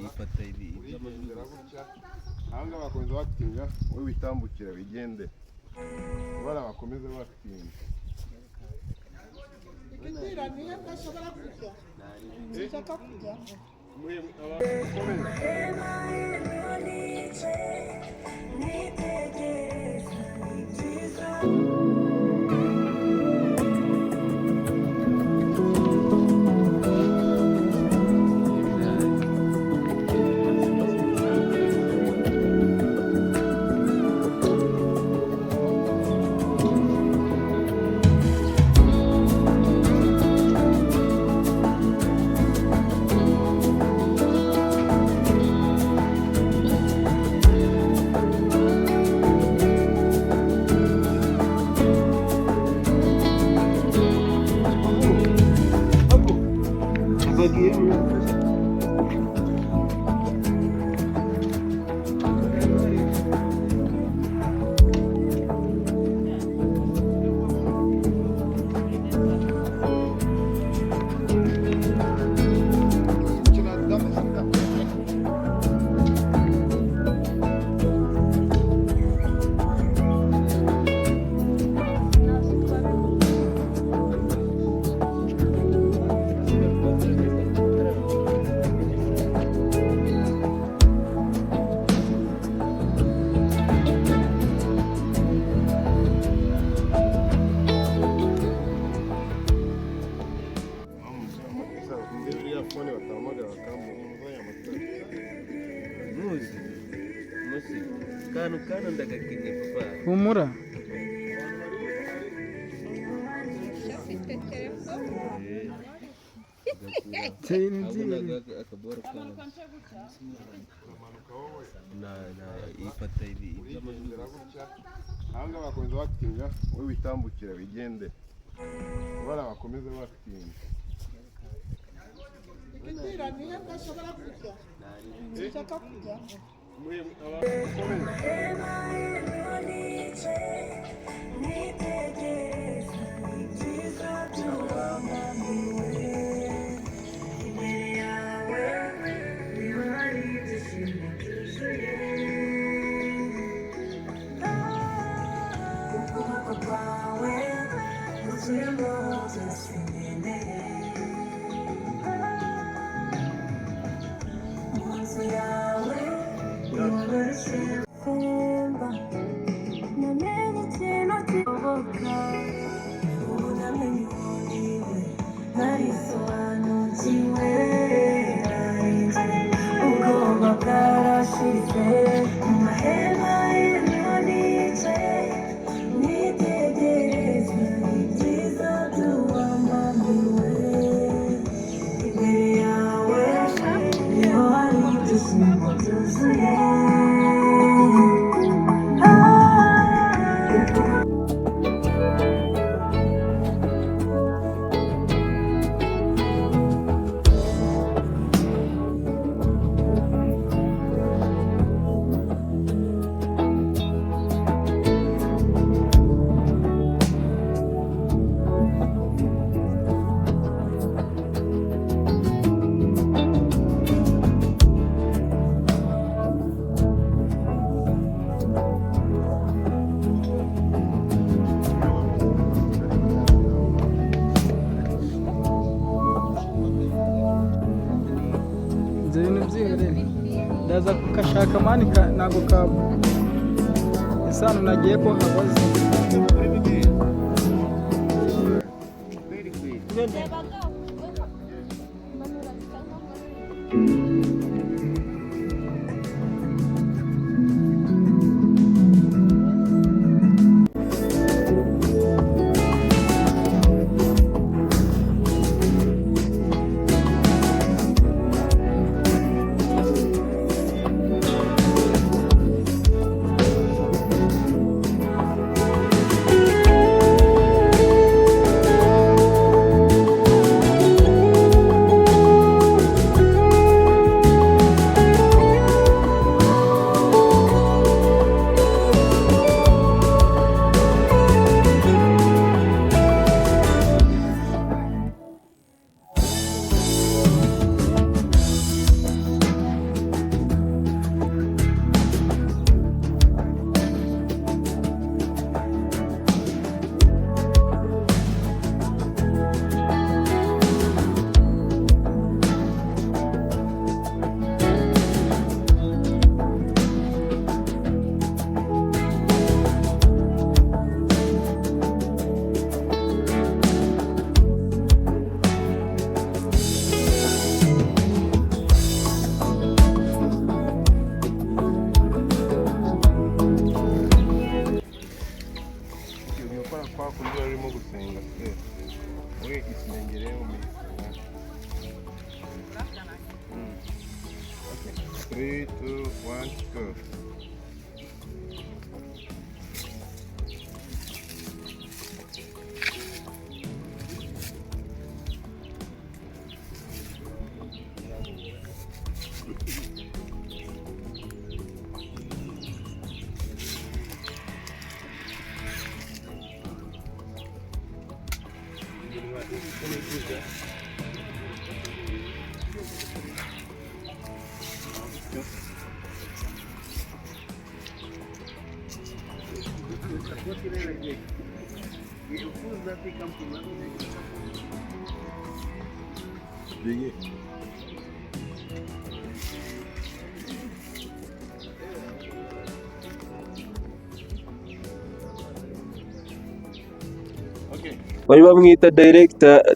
ifata ibi ahanga bakomeza batinya wowe witambukira bigende bari bakomeze batinya Kira niyo ndashobora kujya nshaka kujya humura ifata ibi ahanga bakomeza batinya wowe witambukira bigende bari bakomeze batinya Kira niyo ndashobora kujya nshaka kujya ndaza kukashaka mani ntago kabo isano nagiye ko kabaze gukora kwa kundi barimo gusenga se we isengere umisenga. Okay, 3, 2, 1, go. Biggie. Okay. bari bamwita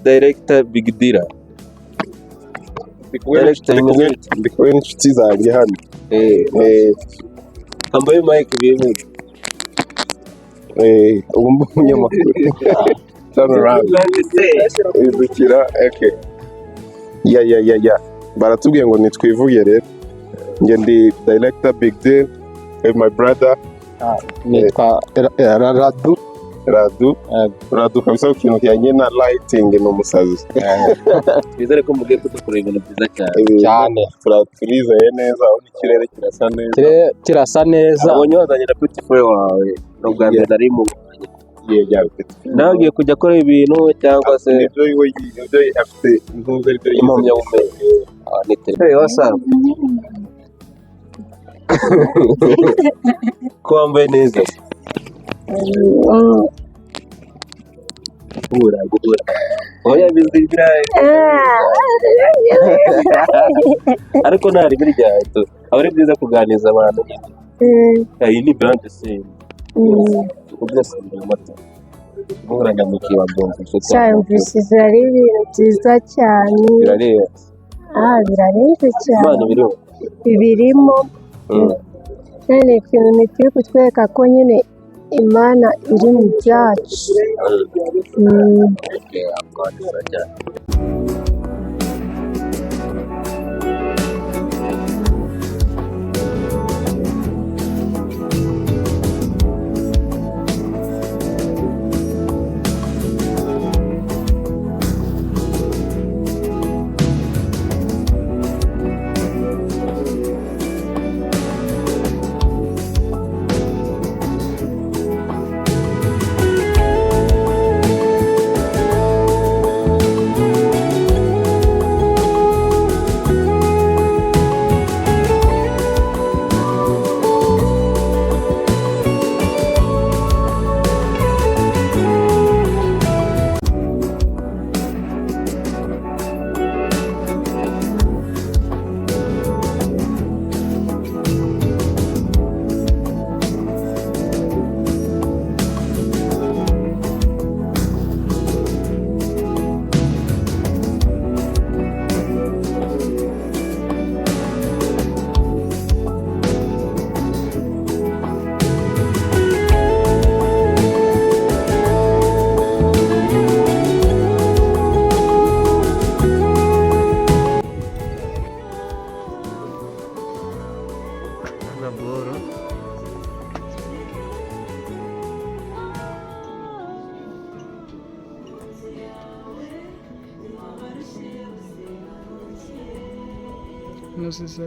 director Big Dira. Ndi kumwe n'inshuti zanjye hano. Ambaye Mike bimu. Ubu mba umunyamakuru. Turn around. Izukira, okay. Yeah. Baratubwiye ngo nitwivuge rero. Njye ndi director Big Deal with my brother. Nitwa Radu kabisa ikintu kijyanye na lighting n'umusazi. Bizere ko mugiye kudukorera ibintu byiza cyane. Turizeye neza aho ikirere kirasa neza. Kirasa neza. Abonye wazanye na petit frère wawe. Ubwa mbere ari mu nawe ugiye kujya akora ibintu cyangwa se ibyo afite intuze ariko impamyabumenyi. Ni telefone WhatsApp. Ko wambaye neza. Guhura. Oya bizibiraye. Ariko ntari birya ito. Abari byiza kuganiza abantu. Iyi ni brand scene. Ubyose mu mata. Guhura na Micky wa byumvise. cyumvise ari ibintu byiza cyane. Birareba. Birareze cyane. Imana biriho. Ibirimo. None ikintu nikwiye kutwereka ko nyine Imana iri mu byacu. No sé si se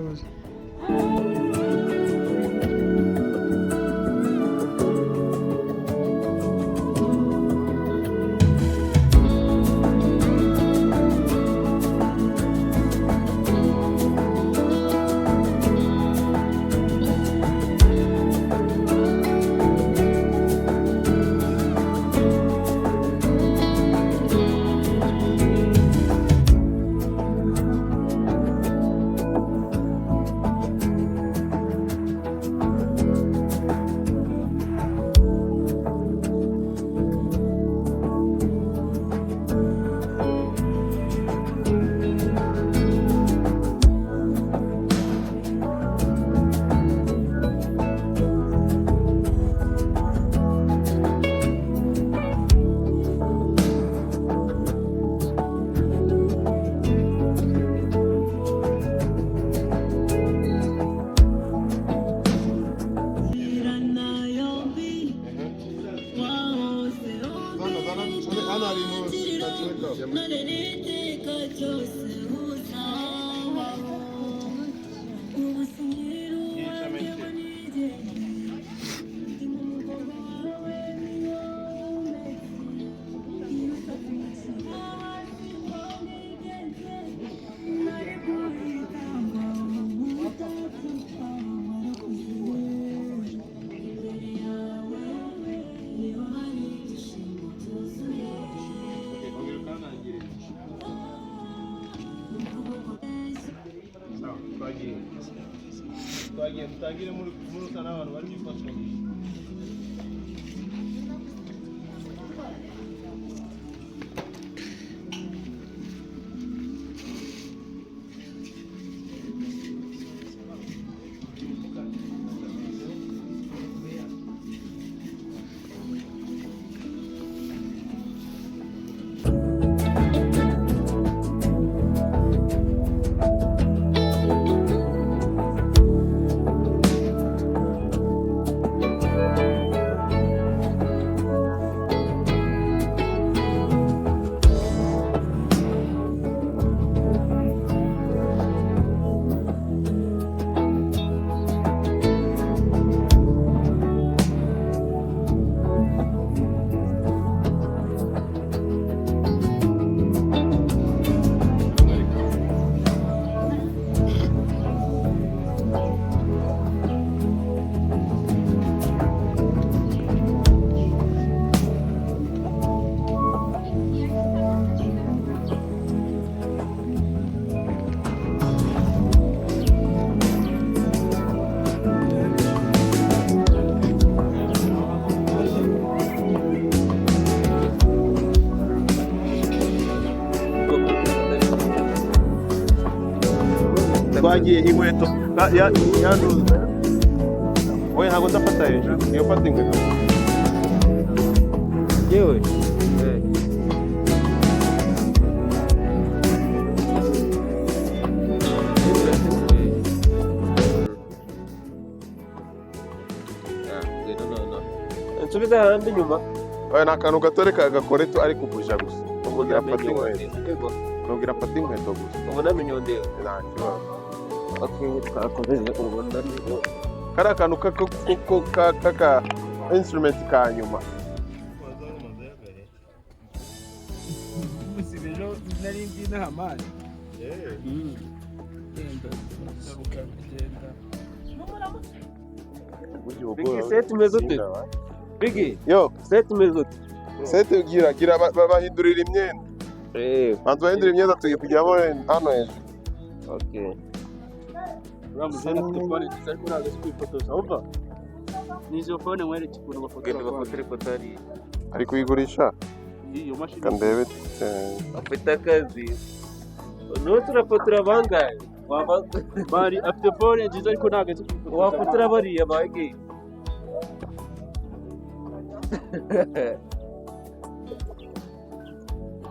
Twagiye muri sana abantu bari bifatwa. Twagiye inkweto yanduze. Oya ntabwo ndafata hejuru. Niyo fata inkweto. Yewe. Nsubiza hanze nyuma. Oya ni akantu gatore kagakoreto ari kubuja gusa. Ubwira afata inkweto. Nubwira afata inkweto gusa. Ubona minyondero. Nta kibazo. Okay, twakomeze ubona niho. Kari akantu kaka instrument ka nyuma. Musibejo nari ndina hamani. Bigi set mezote. Bigi. Yo, set mezote. set gira bahindurira imyenda. Bantu bahindurira imyenda tugiye kujyamo hano hejuru. Okay. Ramuzana telefone nziza ariko ntabwo azi kwifotoza. Umva. Nizo phone mwereke ukuntu bafotora. Ifoto ari. Ari kuyigurisha? Iyo mashini. Kandebe. Afite akazi. Turafotora bangahe? Bari afite phone nziza ariko ntabwo azi kwifotoza. Wafotora bariya bagi.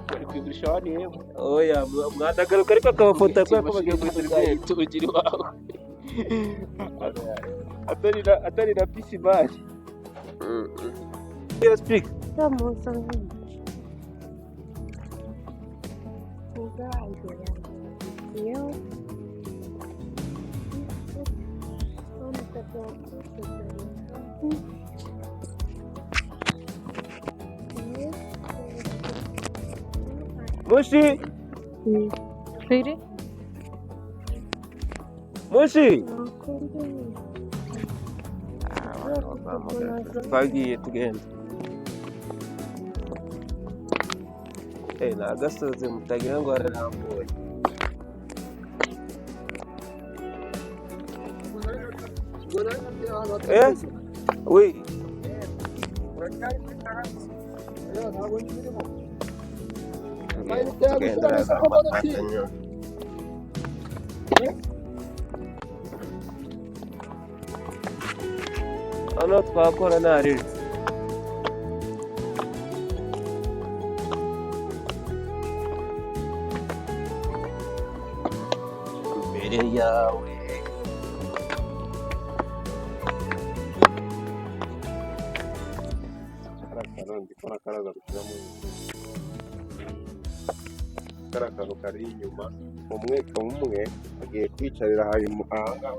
Bari kwigurisha wani yewe. Oya, mwadagaruka ariko akabafotora kwa bagiye kwifotora tugiri wawe. Atari na PC bari. You speak. Mushi. Really? Mushi. Twagiye tugenda. Ni agasozi mutagira ngo hararambuye. Oui. Hano twakora ntari imbere yawe. kara kantu kari inyuma umwe agiye kwicarira ahanga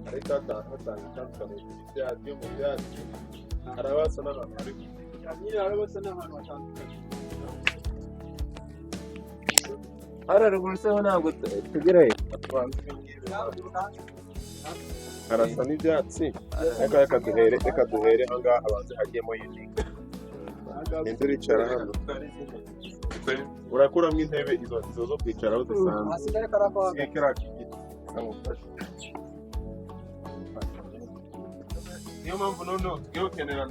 ariko hatanga itandukanye ry'ibyo mu byatsi arabasa n'abantu ariko arabasa n'abantu batandukanye hararuguru se ho ntabwo tugerayo arasa n'ibyatsi reka duhere ahangaha abanze hagiyemo y'ininga indi uricara hano urakuramo intebe izo zo kwicaraho zisanzwe niyo mpamvu noneho tugiye gukenera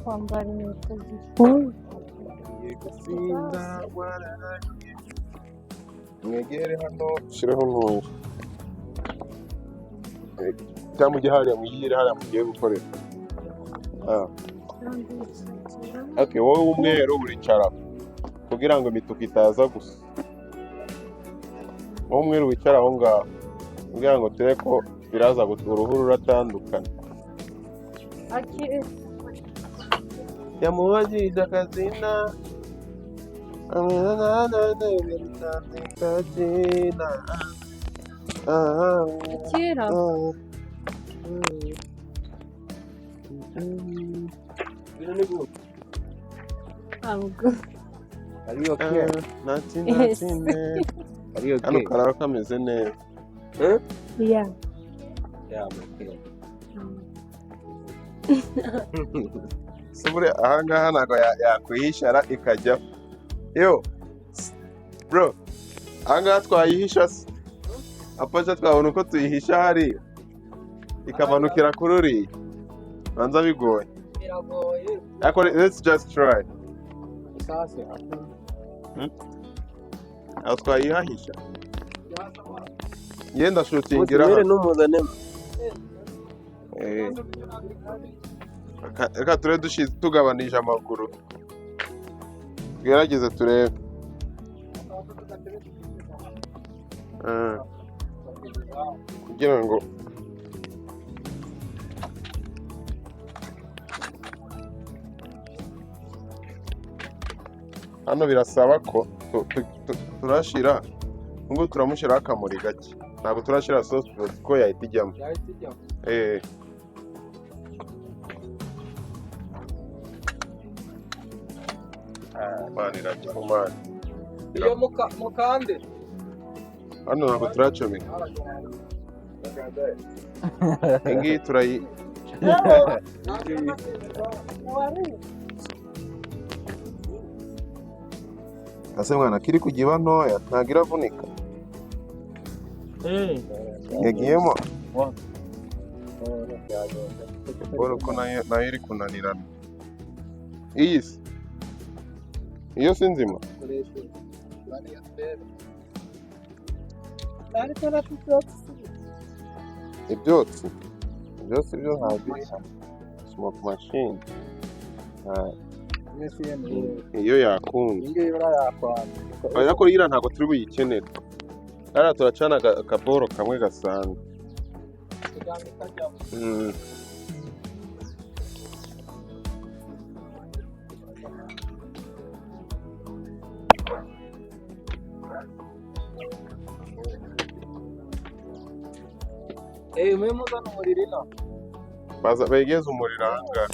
kwambara inkweto mwegere hano shireho ntuye cyangwa ujye hariya mwigire hariya mugiye gukorera okay wowe w'umweru uricara kugira ngo imituku itaza gusa wowe umweru wicara aho ngaho kugira ngo ture ko biraza uruhu ruratandukana yamuhagije akazina kera ntabwo ari okay natine hano karaba kameze neza ya subure ahangaha ntabwo yakwihishara ikajya yo bro ahangaha twayihisha se apaje twabona uko tuyihisha hariya ikamanukira kuri uriya banza bigoye ariko let's just try aho twayihahisha yenda shootingira reka turebe tugabanije amaguru tugerageze turebe kugira ngo hano birasaba ko turashira ngo turamushyiraho akamuri gake ntabwo turashira sauce ko yahita ijyamo mani irajyamo mani iyo mukande hano ntabwo turacomeka ingiyi turayi ase mwana kiri kugiba ntoya ntabwo iravunika yagiyemo ubona ko nayo iri kunanirana iyi si iyo si nzima ibyotsi byo ntabwo smoke machine iyo yakunda ariko iriya ntabwo turi buyikenere hariya turacana akaboro kamwe gasanzwe mwe muzana umuriro ino begeze umuriro ahangaha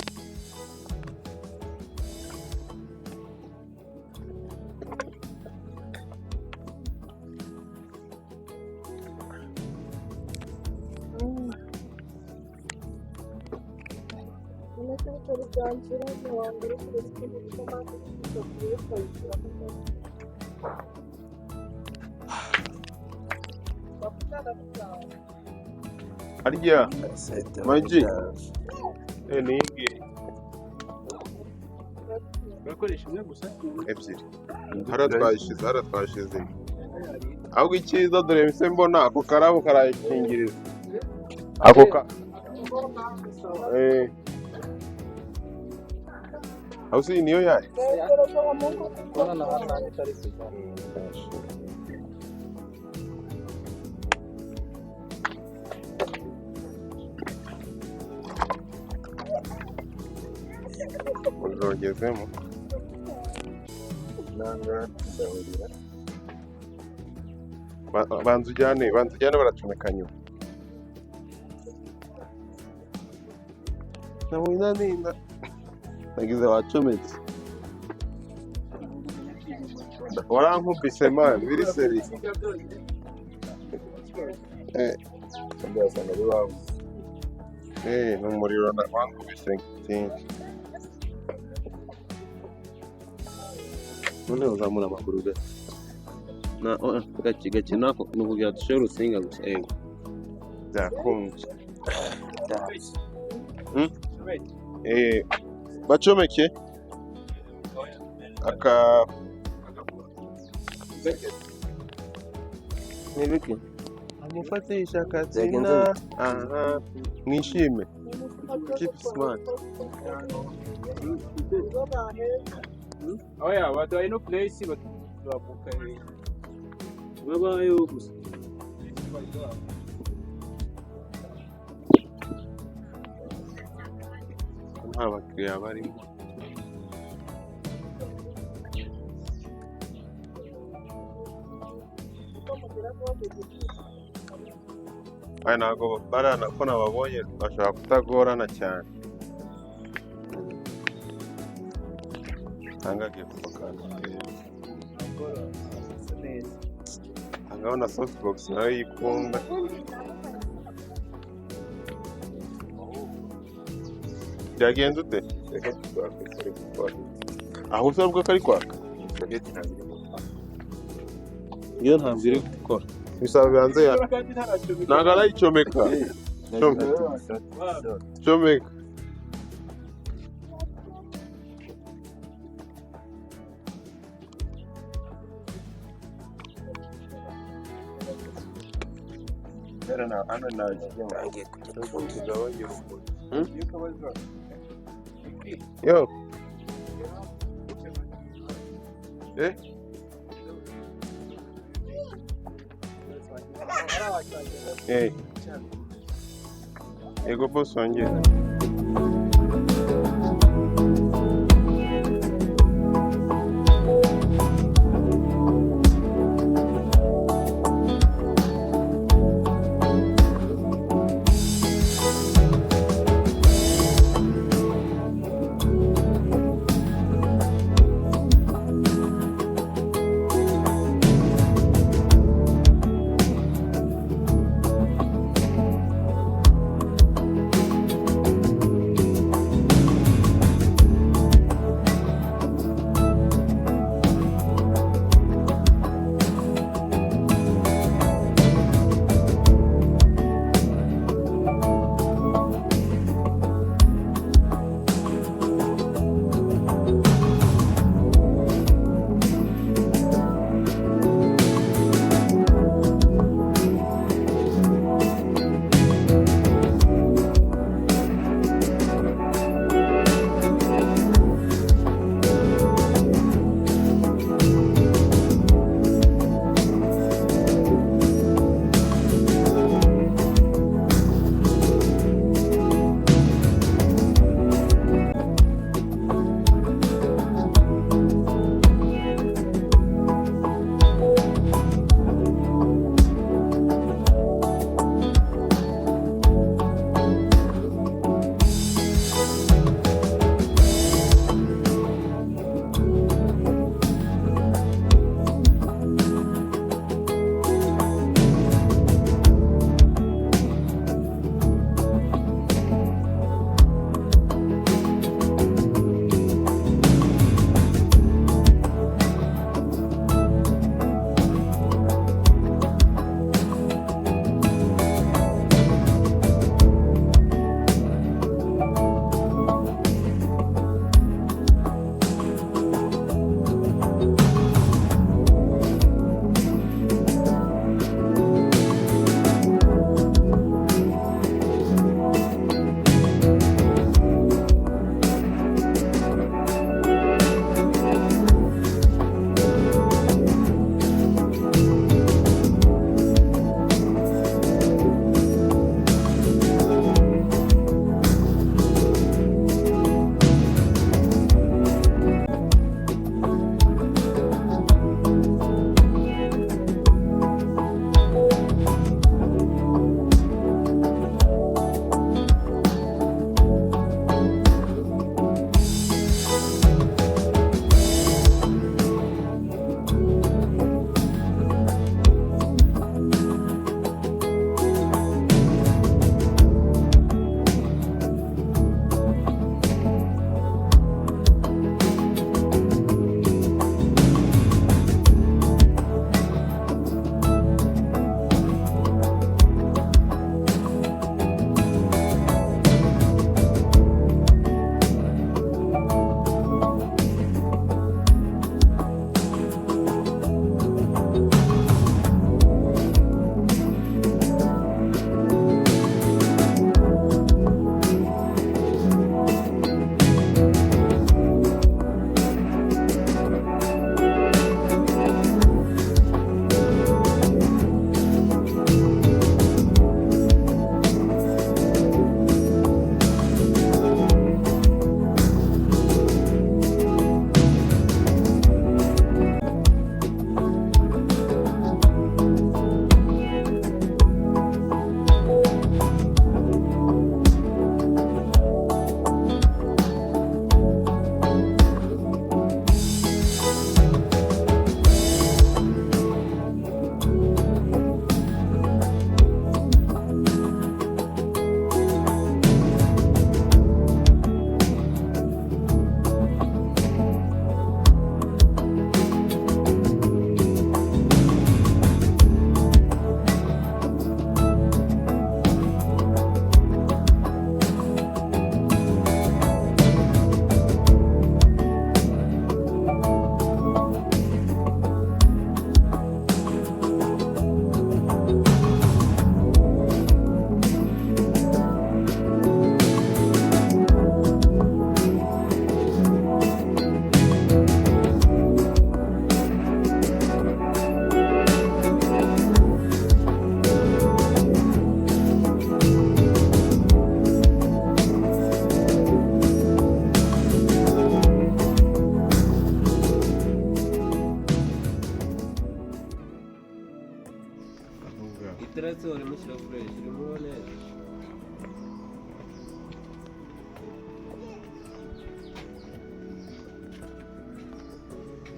harya magi ni iyi urakoresha imwe gusa ebyiri haratwashize ahubwo icyiza dore mise mbona ako karabo karayikingiriza ako ka aho si niyo yayo urogezemo banza ujyane baracomeka nyuma namuinaninda nagize wacometse warankubise man biri seri n'umuriro wankubise cyinshi none uzamura amakuru gake nako nukugira dushe urusinga gusa byakunze bacomeke aka nibiki amufatisha akatsina aha mwishime keep smart oya baduhaye no place babuka babayeho gusa nta bakiriya barimo aya ntabwo barana ko nababonye bashobora kutagorana cyane cyangwa agiye kuva akantu ahangaho na softbox nayo yikunda byagenze ute aho usabwa ko ari kwaka iyo ntabwo iri gukora ibisaba bibanze ya ntabwo arayicomeka comeka yo yego boss wanjye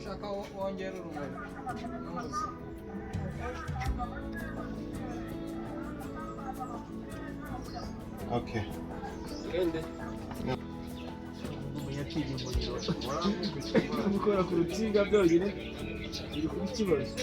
ushaka wongera urumuri n'umuzi. Okay. gukora ku rutsinga byonyine biri kuba ikibazo.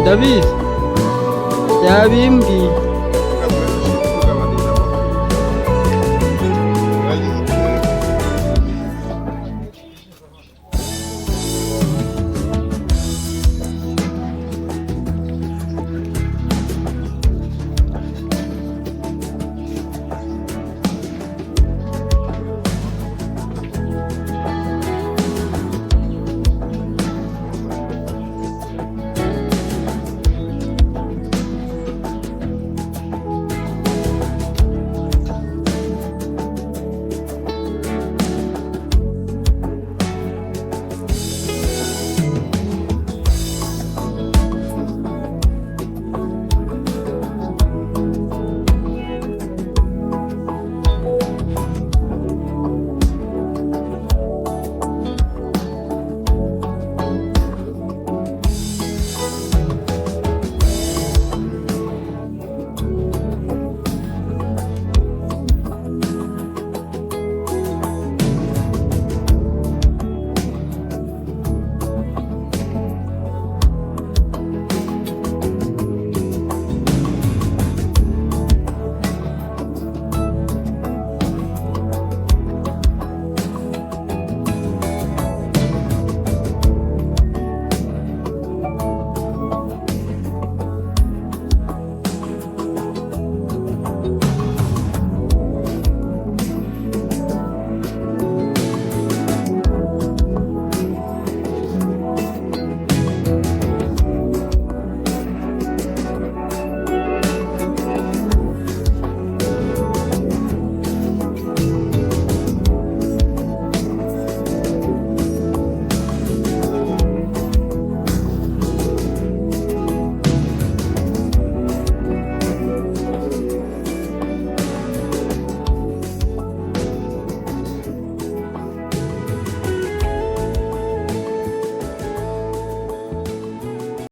ndabizi yabimbwiye